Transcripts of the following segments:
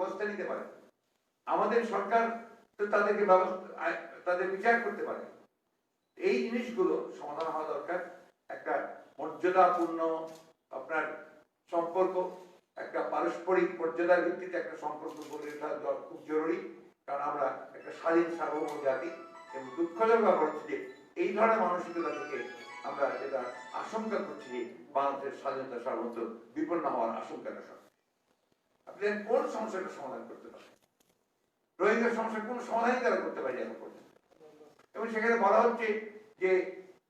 ব্যবস্থা নিতে পারে। আমাদের সরকার তো তাদেরকে তাদের বিচার করতে পারে। এই জিনিসগুলো সমাধান হওয়া দরকার। একটা মর্যাদাপূর্ণ আপনার সম্পর্ক, একটা পারস্পরিক মর্যাদার ভিত্তিতে একটা সম্পর্ক গড়ে ওঠা খুব জরুরি। কারণ আমরা একটা স্বাধীন সার্বভৌম জাতি, এবং দুঃখজনক ব্যাপার হচ্ছে যে এই ধরনের মানসিকতা থেকে আমরা যেটা আশঙ্কা করছি যে বাংলাদেশের স্বাধীনতা সার্বভৌমত্ব বিপন্ন হওয়ার আশঙ্কাটা সব। আপনি কোন সমস্যাটা সমাধান করতে পারেন? রোহিঙ্গা সমস্যার কোন সমাধানই তারা করতে পারে এখন পর্যন্ত। এবং সেখানে বলা হচ্ছে যে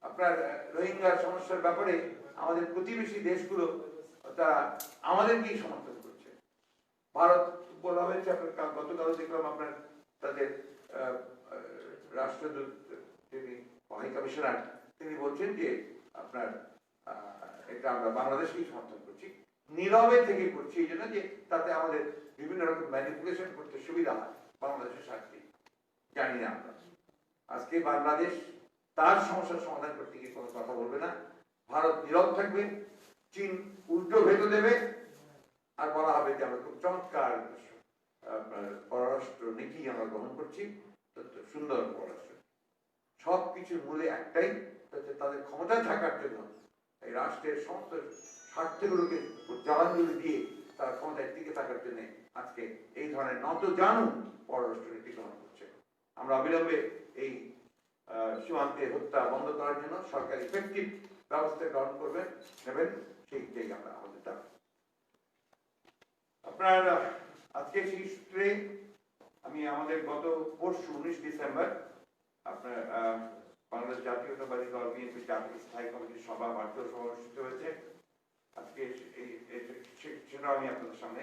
আপনার রোহিঙ্গা সমস্যার ব্যাপারে আমাদের প্রতিবেশী দেশগুলো তারা আমাদেরকেই সমর্থন করছে। ভারত বলা হয়েছে, আপনার গতকাল দেখলাম আপনার তাদের রাষ্ট্রদূত যিনি হাই কমিশনার তিনি বলছেন যে আপনার এটা আমরা বাংলাদেশকেই সমর্থন করছি, নীরবে থেকে করছি এই জন্য যে তাতে আমাদের বিভিন্ন রকম ম্যানিপুলেশন করতে সুবিধা হয় বাংলাদেশের স্বার্থে। জানি না আমরা আজকে বাংলাদেশ তার সমস্যার সমাধান করতে গিয়ে কোনো কথা বলবে না, ভারত নীরব থাকবে, চীন উল্টো ভেটো দেবে, আর বলা হবে যে আমরা খুব চমৎকার পররাষ্ট্র নীতি আমরা গ্রহণ করছি, সুন্দর পররাষ্ট্র। সবকিছুর মূলে একটাই, তাদের ক্ষমতা থাকার জন্য এই রাষ্ট্রের সমস্ত স্বার্থগুলোকে জলাঞ্জলি দিয়ে তার ক্ষমতায় টিকে থাকার জন্য আজকে এই ধরনের নতজানু পররাষ্ট্র নীতি গ্রহণ করছে। আমরা অবিলম্বে এই সীমান্তে হত্যা বন্ধ করার জন্য সরকার ইফেক্টিভ ব্যবস্থা গ্রহণ করবেন, নেবেন, সেইটাই আমরা আমাদের দাবি। আপনার আজকে সেই সূত্রে আমি আমাদের গত পরশু 19 ডিসেম্বর আপনার বাংলাদেশ জাতীয়তাবাদী দল বিএনপি জাতীয় স্থায়ী কমিটির সভা ভার্চুয়াল সভা অনুষ্ঠিত হয়েছে। আজকে সেটা আমি আপনাদের সামনে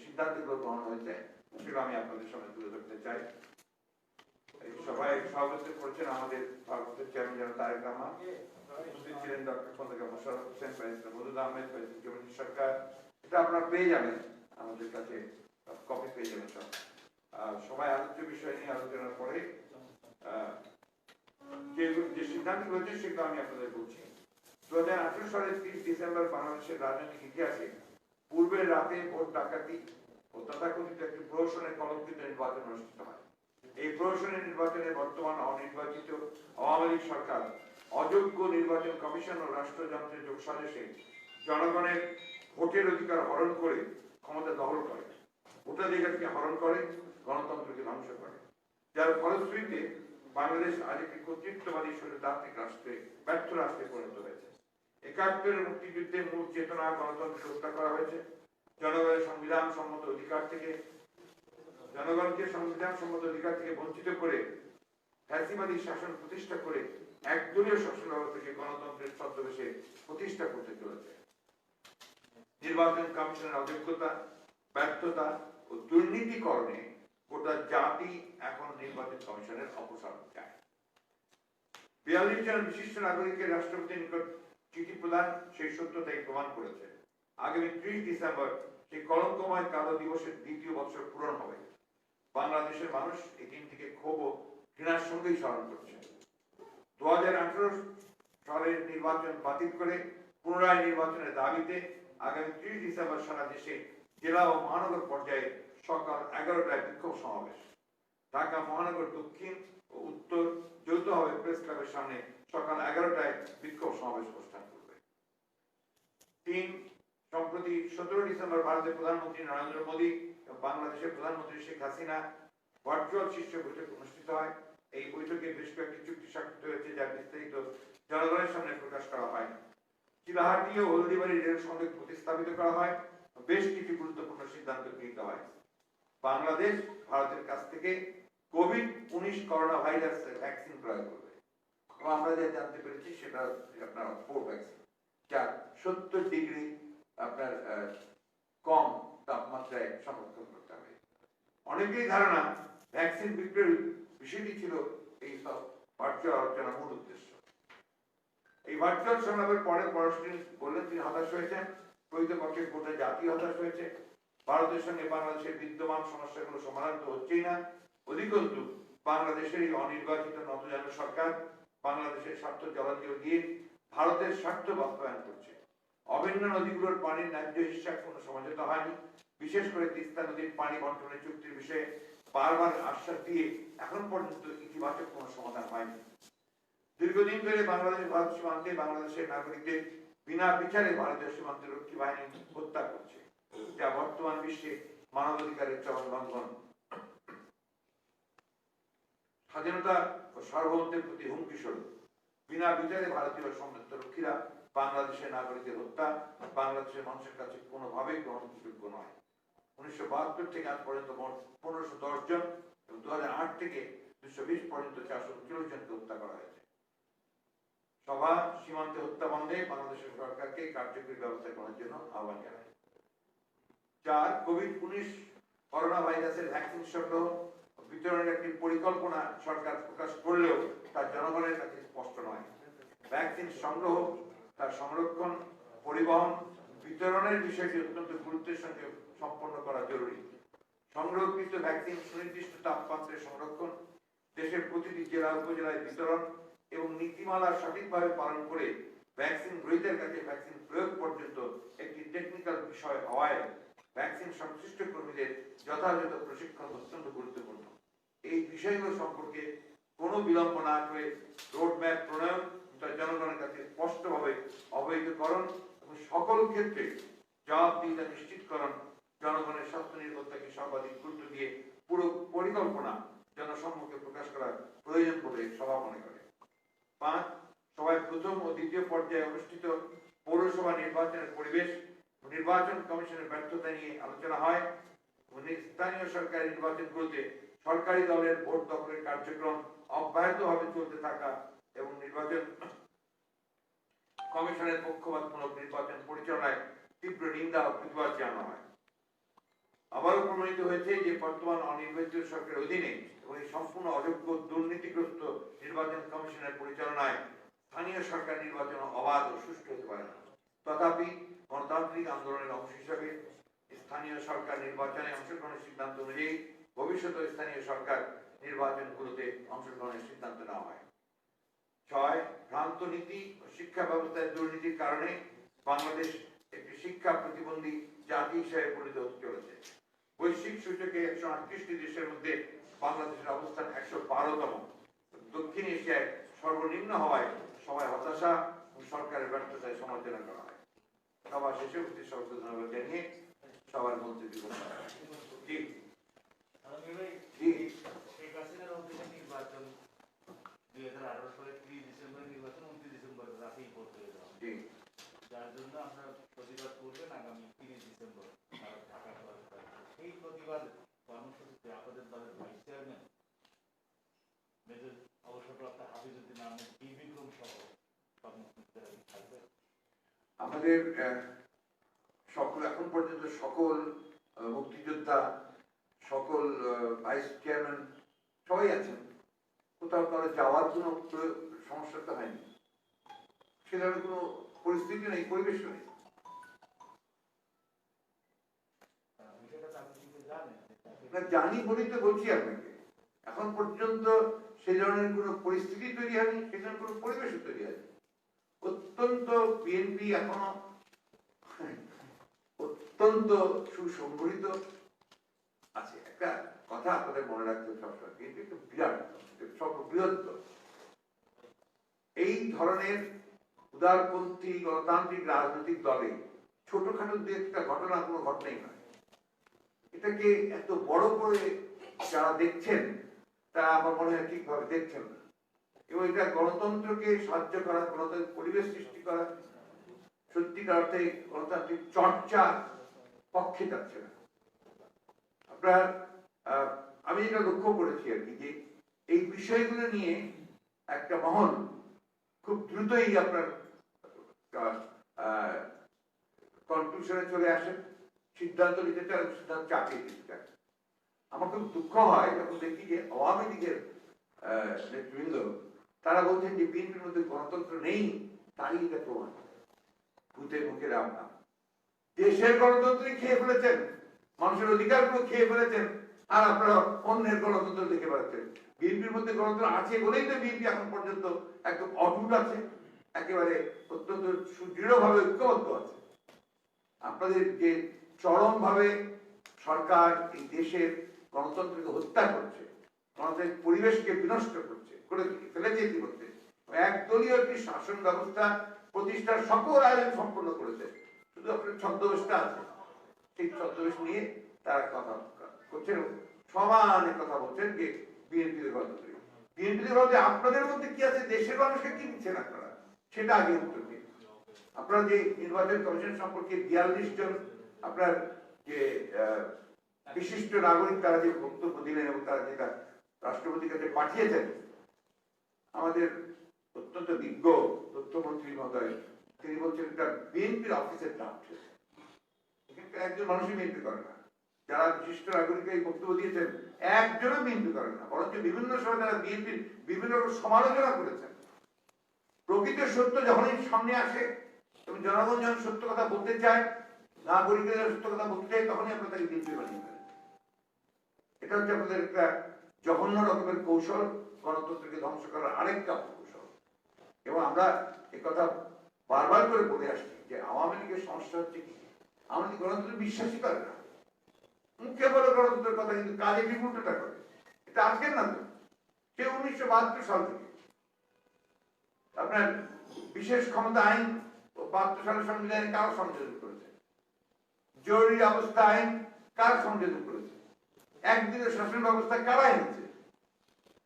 সিদ্ধান্তগুলো গ্রহণ হয়েছে, সেটা আমি আপনাদের সামনে তুলে ধরতে চাই। এই সভায় সভাপতিত্ব করেছেন আমাদের ভারতের চেয়ারম্যান জনাব তারেক রহমান, উপস্থিত ছিলেন doctor Khandaker Mosharraf Hossain, barrister Moudud Ahmed, barrister Jamir Sarkar. এটা আপনারা পেয়ে যাবেন, আমাদের কাছে কপি পেয়ে যাবেন সব। সবাই আলোচ্য বিষয় নিয়ে আলোচনার পরে যে সিদ্ধান্ত রয়েছে সেগুলো আমি আপনাদের বলছি। 2018 সালের 30 ডিসেম্বর বাংলাদেশের রাজনৈতিক ইতিহাসে পূর্বের রাতে ভোট ডাকাতি ও তথাকথিত একটি প্রহসনের কলঙ্কিত নির্বাচন অনুষ্ঠিত হয়। এই প্রহসনের নির্বাচনে বর্তমান অনির্বাচিত আওয়ামী লীগ সরকার অযোগ্য নির্বাচন কমিশন ও রাষ্ট্রযন্ত্রের যোগসাজশে জনগণের ভোটের অধিকার হরণ করে ক্ষমতা দখল করে, ভোটাধিকারকে হরণ করে, গণতন্ত্রকে ধ্বংস করে, যার ফলশ্রুতিতে বাংলাদেশ আজ একটি কর্তৃত্ববাদী স্বৈরতান্ত্রিক রাষ্ট্রে ব্যর্থ রাষ্ট্রে পরিণত হয়েছে। 71 মুক্তিযুদ্ধের মূল চেতনা গণতন্ত্র হত্যা করা হয়েছে। জনগণকে সংবিধান সম্মত অধিকার থেকে বঞ্চিত করে ফ্যাসিবাদী শাসন প্রতিষ্ঠা করে একদলীয় শাসন ব্যবস্থাকে গণতন্ত্রের ছদ্মবেশে প্রতিষ্ঠা করতে চলেছে। নির্বাচন কমিশনের অযোগ্যতা, ব্যর্থতা ও দুর্নীতিকরণে গোটা জাতি এখন নির্বাচন কমিশনের অপসারণ চায়। 42 জন বিশিষ্ট নাগরিকের রাষ্ট্রপতির নিকট চিঠি প্রদান সেই সত্যতাই প্রমাণ করেছে। আগামী 30 ডিসেম্বর সেই কলঙ্কময় কালো দিবসের দ্বিতীয় বছর পূরণ হবে। বাংলাদেশের মানুষ এই দিনটিকে ক্ষোভ ও ঘৃণার সঙ্গেই স্মরণ করছে। 2018 সালের নির্বাচন বাতিল করে পুনরায় নির্বাচনের দাবিতে আগামী 30 ডিসেম্বর সারা দেশে জেলা ও মহানগর পর্যায়ে সকাল 11টায় বিক্ষোভ সমাবেশ। ঢাকা মহানগর দক্ষিণ ও উত্তর যৌথভাবে প্রেস ক্লাবের সামনে সকাল 11টায় বিক্ষোভ সমাবেশ অনুষ্ঠান করবে। 3 সম্প্রতি 17 ডিসেম্বর ভারতের প্রধানমন্ত্রী নরেন্দ্র মোদী এবং বাংলাদেশের প্রধানমন্ত্রী শেখ হাসিনা ভার্চুয়াল শীর্ষ বৈঠক অনুষ্ঠিত হয়। এই বৈঠকে বেশ কয়েকটি চুক্তি স্বাক্ষরিত হয়েছে, যার বিস্তারিত জনগণের সামনে প্রকাশ করা হয়। চিলাহাটি ও হলদিবাড়ি রেল সংযোগ প্রতিস্থাপিত করা হয়। বেশ কিছু গুরুত্বপূর্ণ সিদ্ধান্ত গৃহীত হয়। বাংলাদেশ ভারতের কাছ থেকে কোভিড-19 করোনা ভাইরাসের ভ্যাকসিন ক্রয় করবে। আমরা যা জানতে পেরেছি সেটা আপনার অক্সফোর্ড ভ্যাকসিন, যা 70 ডিগ্রি আপনার কম তাপমাত্রায় সংরক্ষণ করতে হবে। অনেকেই ধারণা ভ্যাকসিন বিক্রয়ের বিষয়টি ছিল এই সব ভার্চুয়াল আলোচনার মূল উদ্দেশ্য। এই ভার্চুয়াল সংলাপের পরে পররাষ্ট্র বললেন তিনি হতাশ হয়েছেন, প্রকৃতপক্ষে গোটা জাতি হতাশ হয়েছে। ভারতের সঙ্গে বাংলাদেশের বিদ্যমান সমস্যাগুলো সমাধান তো হচ্ছেই না, অধিকন্তু বাংলাদেশের এই অনির্বাচিত নতজানু সরকার বাংলাদেশের স্বার্থ জলাঞ্জলি দিয়ে ভারতের স্বার্থ বাস্তবায়ন করছে। অভিন্ন নদীগুলোর পানির ন্যায্য হিসাব কোনো সমঝোতা হয়নি। বিশেষ করে তিস্তা নদীর পানি বন্টনের চুক্তির বিষয়ে বারবার আশ্বাস দিয়ে এখন পর্যন্ত ইতিবাচক কোনো সমাধান হয়নি। দীর্ঘদিন ধরে বাংলাদেশ ভারত সীমান্তে বাংলাদেশের নাগরিকদের বিনা বিচারে ভারতীয় সীমান্ত রক্ষী বাহিনী হত্যা করছে, যা বর্তমান বিশ্বে মানবাধিকারের চরম লঙ্ঘন। স্বাধীনতা ও সার্বভৌমত্বের প্রতি হুমকি স্বরূপ বিনা বিচারে ভারতীয় সীমান্ত রক্ষীরা বাংলাদেশের নাগরিকদের হত্যা বাংলাদেশের মানুষের কাছে কোনোভাবেই গ্রহণযোগ্য নয়। 1972 থেকে আজ পর্যন্ত মোট 1510 জন এবং 2008 থেকে 220 পর্যন্ত 439 জনকে হত্যা করা হয়েছে। সভা সীমান্তে হত্যা বন্ধে বাংলাদেশের সরকারকে কার্যকরী ব্যবস্থা গ্রহণের জন্য আহ্বান জানায়। 4 কোভিড-19 করোনা ভাইরাসের ভ্যাকসিন সংগ্রহ বিতরণের একটি পরিকল্পনা সরকার প্রকাশ করলেও তা জনগণের কাছে স্পষ্ট নয়। ভ্যাকসিন সংগ্রহ, তার সংরক্ষণ, পরিবহন, বিতরণের বিষয়টি অত্যন্ত গুরুত্বের সঙ্গে সম্পন্ন করা জরুরি। সংরক্ষিত ভ্যাকসিন সুনির্দিষ্ট তাপমাত্রায় সংরক্ষণ, দেশের প্রতিটি জেলা উপজেলায় বিতরণ এবং নীতিমালা সঠিকভাবে পালন করে ভ্যাকসিন গ্রহীতার কাছে ভ্যাকসিন প্রয়োগ পর্যন্ত একটি টেকনিক্যাল বিষয় হওয়ায় ভ্যাকসিন সংশ্লিষ্ট কর্মীদের যথাযথ প্রশিক্ষণ অত্যন্ত গুরুত্বপূর্ণ। এই বিষয়গুলো সম্পর্কে কোনো বিলম্ব না করে রোডম্যাপ প্রণয়ন, জনগণের কাছে স্পষ্টভাবে অবহিতকরণ এবং সকল ক্ষেত্রে জবাবদিহিতা নিশ্চিতকরণ, জনগণের স্বাস্থ্য নিরাপত্তাকে সর্বাধিক গুরুত্ব দিয়ে পুরো পরিকল্পনা জনসম্মুখে প্রকাশ করার প্রয়োজন বলে সভা মনে করে। 5 সভায় প্রথম ও দ্বিতীয় পর্যায়ে অনুষ্ঠিত পৌরসভা নির্বাচনের পরিবেশ, নির্বাচন কমিশনের ব্যর্থতা নিয়ে আলোচনা হয়। স্থানীয় সরকারি নির্বাচনগুলোতে সরকারি দলের ভোট দখলের কার্যক্রম অব্যাহতভাবে চলতে থাকা এবং নির্বাচন কমিশনের পক্ষপাতমূলক নির্বাচন পরিচালনায় তীব্র নিন্দা ও প্রতিবাদ জানানো হয়। আবারও প্রমাণিত হয়েছে যে বর্তমান অনির্বাচিত সরকারের অধীনে এবং এই সম্পূর্ণ অযোগ্য দুর্নীতিগ্রস্ত নির্বাচন কমিশনের পরিচালনায় স্থানীয় সরকার নির্বাচন অবাধ ও সুষ্ঠু হতে পারে না। তথাপি গণতান্ত্রিক আন্দোলনের অংশ হিসাবে স্থানীয় সরকার নির্বাচনে অংশগ্রহণের সিদ্ধান্ত অনুযায়ী ভবিষ্যতে স্থানীয় সরকার নির্বাচনগুলোতে অংশগ্রহণের সিদ্ধান্ত নেওয়া হয়। 6 ভ্রান্ত নীতি ও শিক্ষা ব্যবস্থায় দুর্নীতির কারণে বাংলাদেশ একটি শিক্ষা প্রতিবন্ধী জাতি হিসেবে পরিণত হতে চলেছে। বৈশ্বিক সূচকে 138টি দেশের মধ্যে বাংলাদেশের অবস্থান 112তম। দক্ষিণ এশিয়ায় সর্বনিম্ন হওয়ায় সবাই হতাশা ও সরকারের ব্যর্থতায় সমালোচনা করা হয়। সভা শেষে অতি সর্বত ধন্যবাদ জানিয়ে সবার মধ্যে নির্বাচন 2018 সালের 30 ডিসেম্বর নির্বাচন 29 ডিসেম্বর রাতেই ভোট হয়ে যাওয়া, যার জন্য আপনারা প্রতিবাদ করবেন আগামী 30 ডিসেম্বর ঢাকা শহরে। এই প্রতিবাদ কর্মসূচিতে আপনাদের দলের ভাইস চেয়ারম্যান মেজর অবসরপ্রাপ্ত হাফিজউদ্দিন আহমেদ বিক্রম সহ সব মুক্তিযোদ্ধারা থাকবে। আমাদের সকল এখন পর্যন্ত সকল মুক্তিযোদ্ধা, সকল ভাইস চেয়ারম্যান সবাই আছেন। কোথাও কারো যাওয়ার কোনো সমস্যা তো হয়নি, সে ধরনের কোনো পরিস্থিতি নেই, পরিবেশ নেই। জানি বলেই তো বলছি আপনাকে, এখন পর্যন্ত সে ধরনের কোনো পরিস্থিতি তৈরি হয়নি, সে ধরনের কোনো পরিবেশও তৈরি হয়নি। অত্যন্ত বিএনপি এখনো অত্যন্ত সুসংগঠিত আছে। একটা কথা আপনাদের মনে রাখতে হবে সবসময়, বিএনপি একটা বিরাট সর্ববৃহত্তর এই ধরনের উদারপন্থী গণতান্ত্রিক রাজনৈতিক দলে ছোটখাটো দু একটা ঘটনা কোনো ঘটনাই নয়। এটাকে এত বড় করে যারা দেখছেন তারা আমার মনে হয় ঠিকভাবে দেখছেন না, এবং এটা গণতন্ত্রকে সাহায্য করা, গণতান্ত্রিক পরিবেশ সৃষ্টি করা, সত্যিকার অর্থে গণতান্ত্রিক চর্চা পক্ষে যাচ্ছে না। আপনার আমি যেটা লক্ষ্য করেছি আর কি, যে এই বিষয়গুলো নিয়ে একটা মহল খুব দ্রুতই আপনার কনক্লুশনে চলে আসেন, সিদ্ধান্ত নিতে চান, সিদ্ধান্ত চাপিয়ে দিতে চান। আমার খুব দুঃখ হয় যখন দেখি যে আওয়ামী লীগের নেতৃবৃন্দ তারা বলছেন যে বিএনপির মধ্যে গণতন্ত্র নেই, তারই এটা প্রমাণ। ভূতের মুখে রাম নাম। দেশের গণতন্ত্রই খেয়ে ফেলেছেন, মানুষের অধিকারগুলো খেয়ে ফেলেছেন, আর আপনারা অন্যের গণতন্ত্র দেখে বেড়াচ্ছেন। বিএনপির মধ্যে গণতন্ত্র আছে বলেই তো বিএনপি এখন পর্যন্ত একদম অটুট আছে, একেবারে অত্যন্ত সুদৃঢ় ভাবে ঐক্যবদ্ধ আছে। আপনাদের যে চরমভাবে সরকার এই দেশের গণতন্ত্রকে হত্যা করছে, গণতান্ত্রিক পরিবেশকে বিনষ্ট করছে, করে ফেলেছে ইতিমধ্যে, একদলীয় একটি শাসন ব্যবস্থা প্রতিষ্ঠার সকল আয়োজন সম্পন্ন করেছে, শুধু আপনার ছদ্মবেশটা আছে, সেই ছদ্মবেশ নিয়ে তারা কথা করছেন, সমানে কথা বলছেন যে বিএনপির গণতন্ত্র। বিএনপির গণতন্ত্রে আপনাদের মধ্যে কি আছে, দেশের মানুষকে কি দিচ্ছেন আপনারা, সেটা আগে উত্তর দিন। আপনারা যে নির্বাচন কমিশন সম্পর্কে 42 জন আপনার যে বিশিষ্ট নাগরিক তারা যে বক্তব্য দিলেন এবং তারা যেটা রাষ্ট্রপতির কাছে পাঠিয়েছেন, আমাদের অত্যন্ত বিজ্ঞ তথ্যমন্ত্রী মহোদয় তিনি বলছেন এটা বিএনপির অফিসের ড্রাফট। এখানকার একজন মানুষই বিএনপি করে না, যারা বিশিষ্ট নাগরিক এই বক্তব্য দিয়েছেন একজনও বিএনপি করেন না, বরঞ্চ বিভিন্ন সময় তারা বিএনপির বিভিন্ন রকম সমালোচনা করেছেন। প্রকৃত সত্য যখনই সামনে আসে এবং জনগণ যখন সত্য কথা বলতে চায়, নাগরিকরা সত্য কথা বলতে চায়, তখনই আপনারা তাকে বিএনপি বানিয়ে ফেলেন। এটা হচ্ছে আপনাদের একটা জঘন্য রকমের কৌশল, গণতন্ত্রকে ধ্বংস করার আরেকটা কৌশল। এবং আমরা একথা বারবার করে বলে আসছি যে আওয়ামী লীগের সমস্যা হচ্ছে কি, আওয়ামী লীগ গণতন্ত্র বিশ্বাসই করে না, মুখে বলে গণতন্ত্রের কথা কিন্তু কাজে বিপুলটা করে। এটা আজকের না তো, সে 1972 সাল থেকে আপনার বিশেষ ক্ষমতা আইন 72 সালের সংবিধানে কারা সংযোজন করেছে, জরুরি অবস্থা আইন কারা সংযোজন করেছে, একদিনের শাসন ব্যবস্থা কারা এনেছে,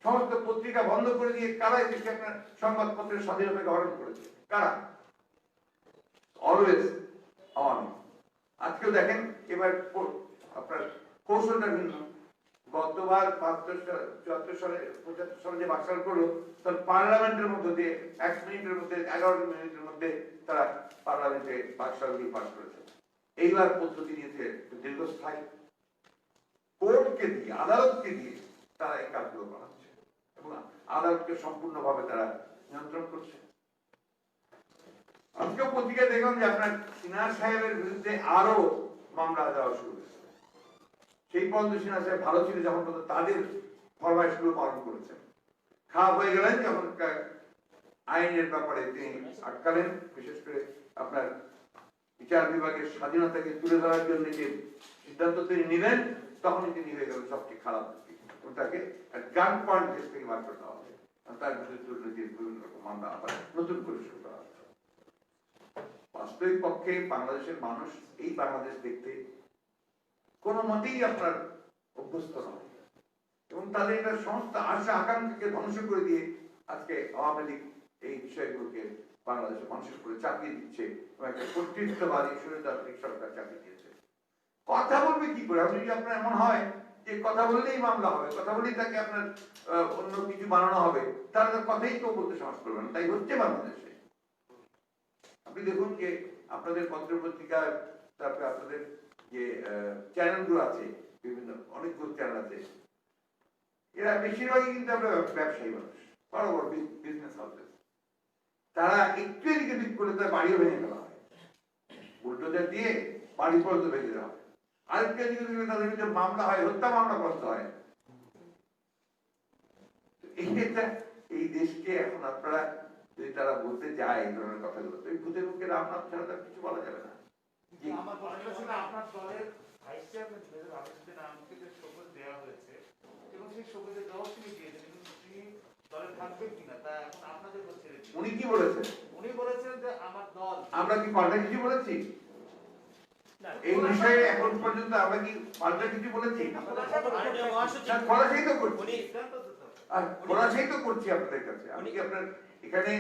সমস্ত পত্রিকা বন্ধ করে দিয়ে কারা দেশে আপনার সংবাদপত্রের স্বাধীনতাকে হরণ করেছে, কারা? অলওয়েজ আওয়ামী। আজকেও দেখেন এবার আপনার কৌশলটা ভিন্ন। গতবার 74 সালে 75 সালে যে বাকশাল করলো, তার পার্লামেন্টের মধ্যে দিয়ে 1 মিনিটের মধ্যে 11 মিনিটের মধ্যে তারা পার্লামেন্টে বাকশালগুলি পাস করেছে। এইবার পদ্ধতি নিয়েছে দীর্ঘস্থায়ী, কোর্টকে দিয়ে, আদালতকে দিয়ে তারা এই কাজগুলো করাচ্ছে এবং আদালতকে সম্পূর্ণভাবে তারা নিয়ন্ত্রণ করছে। আজকে পত্রিকায় দেখলাম যে আপনার সিনহা সাহেবের বিরুদ্ধে আরো মামলা দেওয়া শুরু হয়েছে। সেই পর্যন্ত সিনহা সাহেব ভালো ছিল যখন পর্যন্ত তাদের ফরমাইশগুলো পালন করেছেন, খারাপ হয়ে গেলেন যখন আইনের ব্যাপারে তিনি আটকালেন। বিশেষ করে আপনার বিচার বিভাগের স্বাধীনতাকে তুলে ধরার জন্য যে সিদ্ধান্ত তিনি নিলেন, তখনই তিনি হয়ে গেলেন সবচেয়ে খারাপ ব্যক্তি এবং তাকে গান পয়েন্ট দেশ থেকে বার করে দেওয়া হবে। তার বিরুদ্ধে দুর্নীতির বিভিন্ন রকম মামলা আবার নতুন করে শুরু করা হবে। বাস্তবিক পক্ষে বাংলাদেশের মানুষ এই বাংলাদেশ দেখতে কোন মতেই আপনার অভ্যস্ত নয় এবং তাদের এটা সমস্ত আশা আকাঙ্ক্ষাকে ধ্বংস করে দিয়ে আজকে আওয়ামী লীগ এই বিষয়গুলোকে বাংলাদেশের মানুষের উপরে চাপিয়ে দিচ্ছে এবং একটা কর্তৃত্ববাদী স্বৈরতান্ত্রিক সরকার চাপিয়ে দিয়েছে। কথা বলবে কি করে? আপনি যদি আপনার এমন হয় যে কথা বললেই মামলা হবে, কথা বললেই তাকে আপনার অন্য কিছু বানানো হবে, তাহলে কথাই কেউ বলতে সাহস করবে না। তাই হচ্ছে বাংলাদেশে। আপনি দেখুন যে আপনাদের পত্র পত্রিকা, তারপরে আপনাদের যে চ্যানেলগুলো আছে, বিভিন্ন অনেকগুলো চ্যানেল আছে, এরা বেশিরভাগই কিন্তু আমরা ব্যবসায়ী মানুষ, বড় বড় বিজনেস হাউসেস। তারা একটু এদিকে দিক করে তার বাড়িও ভেঙে ফেলা হয়, বুলডোজার দিয়ে বাড়ি পর্যন্ত ভেঙে দেওয়া হয়। আরেকটু এদিকে দিকে তাদের বিরুদ্ধে মামলা হয়, হত্যা মামলা করতে হয়। এই দেশকে এখন আপনারা যদি তারা বলতে যায় এই ধরনের কথাগুলো, তো এই ভূতের মুখে রাম নাম ছাড়া তার কিছু বলা যাবে না। আমার প্রশ্ন ছিল, আপনার দলের ভাইস চেয়ারম্যান রাজনীতির নামকে যে শপথ দেওয়া হয়েছে এবং সেই শপথে দেওয়া তিনি দিয়েছেন, কিন্তু তিনি দলে থাকবেন কিনা তা এখন আপনাদের হচ্ছে। উনি কি বলেছেন? উনি বলেছেন যে আমার দল। আমরা কি পাল্টা কিছু বলেছি এই বিষয়ে? এখন পর্যন্ত আমরা কি পাল্টা কিছু বলেছি? খোলাসাই তো করছি, আর খোলাসাই তো করছি আপনাদের কাছে। আমি কি আপনার এখানে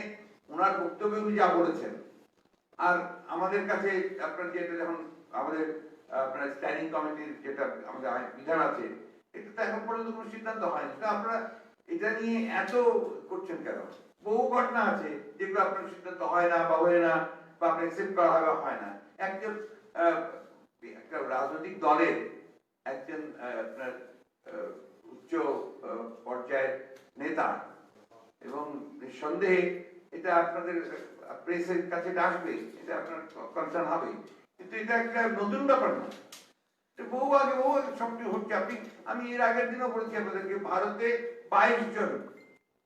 ওনার বক্তব্য উনি যা বলেছেন, আর আমাদের কাছে আপনার যেটা যখন আমাদের আপনার স্ট্যান্ডিং কমিটির যেটা আমাদের বিধান আছে, এটা তো এখন পর্যন্ত কোনো সিদ্ধান্ত হয়নি। তো আপনারা এটা নিয়ে এত করছেন কেন? বহু ঘটনা আছে যেগুলো আপনার সিদ্ধান্ত হয় না বা হয় না, বা আপনার অ্যাকসেপ্ট করা হয় বা হয় না। একজন একটা রাজনৈতিক দলের একজন আপনার উচ্চ পর্যায়ের নেতা এবং নিঃসন্দেহে এটা আপনাদের প্রেসের কাছে আসবে, এটা আপনার কনসার্ন হবে, কিন্তু এটা একটা নতুন ব্যাপার না। বহু আগে সবটি হচ্ছে। আমি এর আগের দিনও বলেছি আপনাদেরকে, ভারতে 22 জন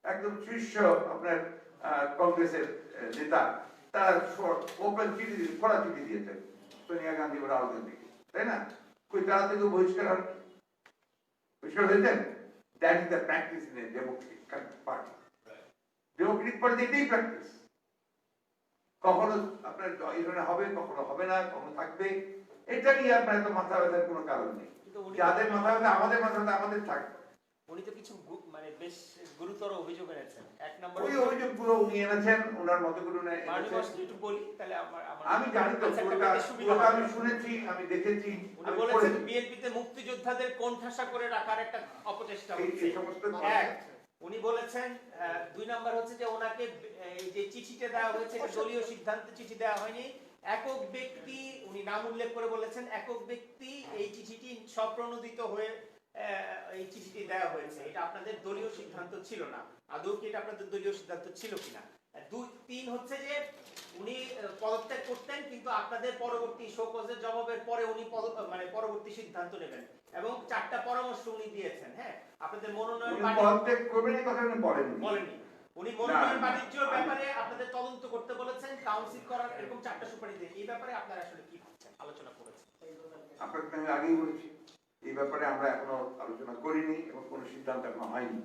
একদম শীর্ষ আপনার কংগ্রেসের নেতা তারা ওপেন চিঠি, খোলা চিঠি দিয়েছেন সোনিয়া গান্ধী বা রাহুল গান্ধী, তাই না? কই তারা থেকে বহিষ্কার হন, বহিষ্কার হয়েছেন? That is the practice in a democratic party. Democratic party এটাই প্র্যাকটিস। কখনো আপনার এই ধরনের হবে, কখনো হবে না, কখনো থাকবে, এটা নিয়ে আপনার এত মাথা ব্যথার কোনো কারণ নেই। যাদের মাথা ব্যথা আমাদের মাথা ব্যথা আমাদের থাকবে। উনি তো কিছু মানে বেশ গুরুতর অভিযোগ এনেছেন। এক নম্বর ওই অভিযোগগুলো উনি এনেছেন ওনার মতো করে উনি মাননীয় একটু বলি তাহলে আমি জানি তো পুরোটা আমি শুনেছি, আমি দেখেছি। উনি বলেছেন বিএনপিতে মুক্তিযোদ্ধাদের কোণঠাসা করে রাখার একটা অপচেষ্টা হচ্ছে। এই সমস্ত এক, উনি বলেছেন দুই নাম্বার হচ্ছে যে ওনাকে এই যে চিঠিটা দেওয়া হয়েছে দলীয় সিদ্ধান্তে চিঠি দেওয়া হয়নি, একক ব্যক্তি, উনি নাম উল্লেখ করে বলেছেন একক ব্যক্তি এই চিঠিটি স্বপ্রণোদিত হয়ে এই চিঠিটি দেওয়া হয়েছে, এটা আপনাদের দলীয় সিদ্ধান্ত ছিল না। আদৌ কি এটা আপনাদের দলীয় সিদ্ধান্ত ছিল কিনা? দুই তিন হচ্ছে যে উনি পদত্যাগ করতেন কিন্তু আপনাদের পরবর্তী শোকজের জবাবের পরে উনি মানে পরবর্তী সিদ্ধান্ত নেবেন এবং চারটা পরামর্শ উনি দিয়েছেন। হ্যাঁ, আপনাদের মনোনয়ন পদত্যাগ করবেন এই কথা উনি বলেননি। উনি মনোনয়ন বাণিজ্যের ব্যাপারে আপনাদের তদন্ত করতে বলেছেন, কাউন্সিল করার এরকম চারটা সুপারিশ দিয়ে। এই ব্যাপারে আপনারা আসলে কি ভাবছেন, আলোচনা করেছেন? আপনাকে আমি আগেই বলেছি এই ব্যাপারে আমরা এখনো আলোচনা করিনি এবং কোনো সিদ্ধান্ত এখনো হয়নি।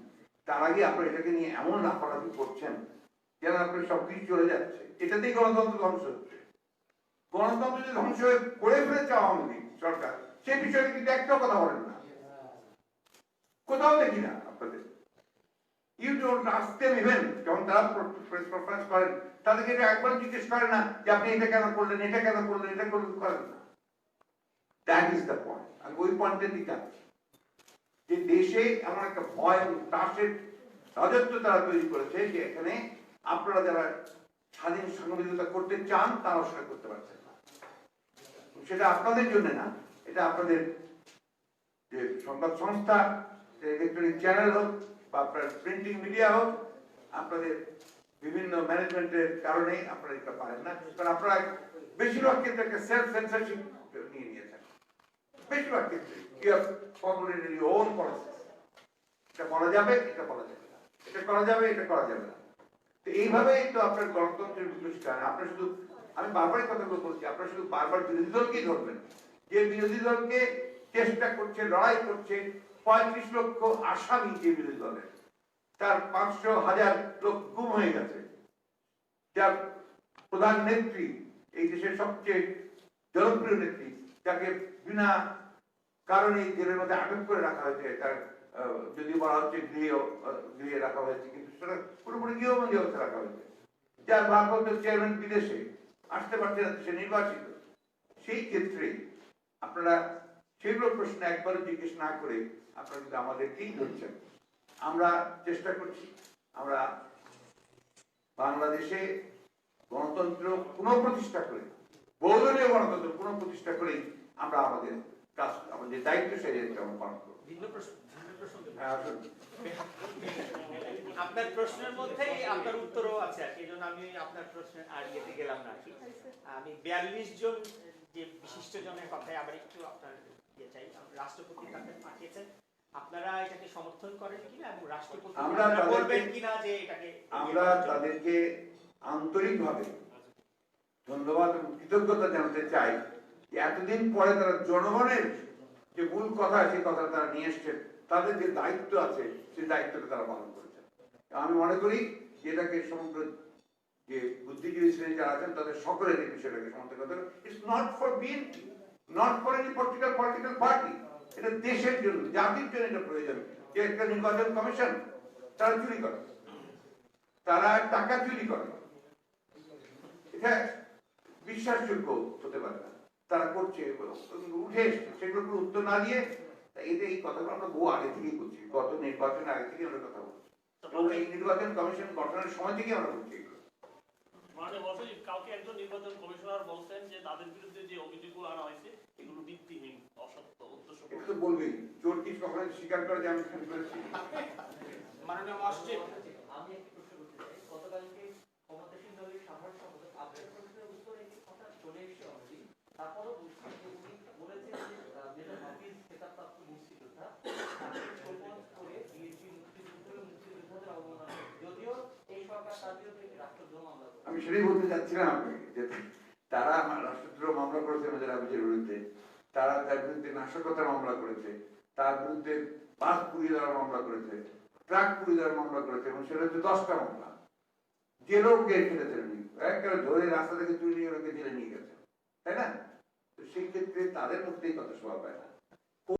তার আগে আপনারা এটাকে নিয়ে এমন লাফালাফি করছেন যেন আপনার সবকিছু চলে যাচ্ছে। এটাতেই গণতন্ত্র ধ্বংস হচ্ছে। গণতন্ত্র যে ধ্বংস হয়ে করে ফেলেছে আওয়ামী লীগ সরকার, সেই বিষয়ে কিন্তু একটা কথা বলেন না, কোথাও দেখি না আপনাদের। You don't ask them even, যখন তারা প্রেস কনফারেন্স করেন তাদেরকে এটা একবার জিজ্ঞেস করে না যে আপনি এটা কেন করলেন, এটা কেন করলেন, এটা করেন না। That is the point. আর ওই পয়েন্টের দিকে যে দেশে এমন একটা ভয় এবং ত্রাসের রাজত্ব তারা তৈরি করেছে যে এখানে আপনারা যারা স্বাধীন সাংবাদিকতা করতে চান তারাও সেটা করতে পারছেন না। সেটা আপনাদের জন্য না, এটা আপনাদের যে সংবাদ সংস্থা, ইলেকট্রনিক চ্যানেল হোক বা আপনার প্রিন্টিং মিডিয়া হোক, আপনাদের বিভিন্ন ম্যানেজমেন্টের কারণে আপনারা এটা পারেন না। কারণ আপনারা বেশিরভাগ ক্ষেত্রে একটা সেলফ সেন্সরশিপ নিয়ে নিয়েছেন। বেশিরভাগ ক্ষেত্রে you have formulated your own policies. এটা করা যাবে, এটা করা যাবে না, এটা করা যাবে, এটা করা যাবে না। তো এইভাবেই তো আপনার গণতন্ত্রের বিকশিত হয়। আপনার শুধু, আমি বারবারই কথাগুলো বলছি, আপনার শুধু বারবার বিরোধী দলকেই ধরবেন। যে বিরোধী দলকে চেষ্টা করছে, লড়াই করছে 35 লক্ষ আসামি, যে বিরোধী দলের তার 500,000 লোক গুম হয়ে গেছে, যার প্রধান নেত্রী, এই দেশের সবচেয়ে জনপ্রিয় নেত্রী, যাকে বিনা কারণে জেলের মধ্যে আটক করে রাখা হয়েছে, তার যদি বলা হচ্ছে গৃহে রাখা হয়েছে, কিন্তু সেটা পুরোপুরি গৃহবন্দী অবস্থা রাখা হয়েছে, যার ভারপ্রাপ্ত চেয়ারম্যান বিদেশে আসতে পারছে না, সে নির্বাচিত। সেই ক্ষেত্রে আপনারা সেগুলো প্রশ্ন একবারও জিজ্ঞেস না করে আপনারা কিন্তু আমাদেরকেই ধরছেন। আমরা চেষ্টা করছি, আমরা বাংলাদেশে গণতন্ত্র পুনঃপ্রতিষ্ঠা করে, বহুদলীয় গণতন্ত্র পুনঃপ্রতিষ্ঠা করেই আমরা আমাদের কাজ, আমাদের দায়িত্ব সেরে আমরা পালন করব। আপনার প্রশ্নের মধ্যেই আপনার উত্তরও আছে, এই জন্য আমি আপনার প্রশ্নের আর ইয়েতে গেলাম না। আমি 42 জন যে বিশিষ্ট জনের কথায় আবার একটু আপনার ইয়ে চাই। রাষ্ট্রপতি তাদের পাঠিয়েছেন, আপনারা এটাকে সমর্থন করেন কিনা এবং রাষ্ট্রপতি আপনারা বলবেন কিনা যে এটাকে? আমরা তাদেরকে আন্তরিকভাবে ধন্যবাদ এবং কৃতজ্ঞতা জানাতে চাই যে এতদিন পরে তারা জনগণের যে মূল কথা, সেই কথা তারা নিয়ে এসছেন। তাদের যে দায়িত্ব আছে সেই দায়িত্বটা তারা পালন করেছেন। আমি মনে করি যে এটাকে সমগ্র যে বুদ্ধিজীবী শ্রেণী যারা আছেন তাদের সকলের এই বিষয়টাকে সমর্থন করতে হবে। It's not for BNP, not for any political party. এটা দেশের জন্য, জাতির জন্য এটা প্রয়োজন। যে একটা নির্বাচন কমিশন তারা চুরি করে, তারা টাকা চুরি করে, এটা বিশ্বাসযোগ্য হতে পারে না। তারা করছে, উঠে এসছে, সেগুলো কোনো উত্তর না দিয়ে এই কথাগুলো আমরা বহু আগে থেকেই করছি, গত নির্বাচনের আগে থেকে আমরা কথা বলছি এবং এই নির্বাচন কমিশন গঠনের সময় থেকে আমরা বলছি। কাউকে একজন নির্বাচন কমিশনার বলছেন যে তাদের বিরুদ্ধে যে অভিযোগগুলো আনা হয়েছে এগুলো ভিত্তিহীন, অসত্য, উদ্দেশ্য। এটা তো বলবেই, চোর কি কখনো স্বীকার করে যে আমি খুন করেছি? মাননীয় মহাসচিব, আমি একটু প্রশ্ন করতে চাই। গতকালকে ক্ষমতাসীন দলের সাধারণ সম্পাদক আপনার প্রশ্নের উত্তরে একটি কথা চলে এসেছে অলরেডি, তারপরও উনি বলেছেন যে যেটা হাফিজ খেতাবপ্রাপ্ত মুক্তিযোদ্ধা করে বিএনপি মুক্তিযোদ্ধাদের অবমাননা, যদিও এই সরকার তার বিরুদ্ধে রাষ্ট্রদ্রোহ মামলা করে। আমি সেটাই বলতে চাচ্ছিলাম আপনাকে যে তারা রাষ্ট্রদ্রোহ মামলা করেছে, যারা নাশকতার মামলা করেছে, তার বিরুদ্ধে বাস পুড়িয়ে দেওয়ার মামলা করেছে, ট্রাক পুড়িয়ে দেওয়ার মামলা করেছে, এবং সেটা হচ্ছে 10টা মামলা। জেলেও গিয়ে ফেলেছেন উনি, একেবারে ধরে রাস্তা থেকে তুলে নিয়ে ওনাকে জেলে নিয়ে গেছেন, তাই না? তো সেই ক্ষেত্রে তাদের মধ্যেই কথা শোভা পায় না।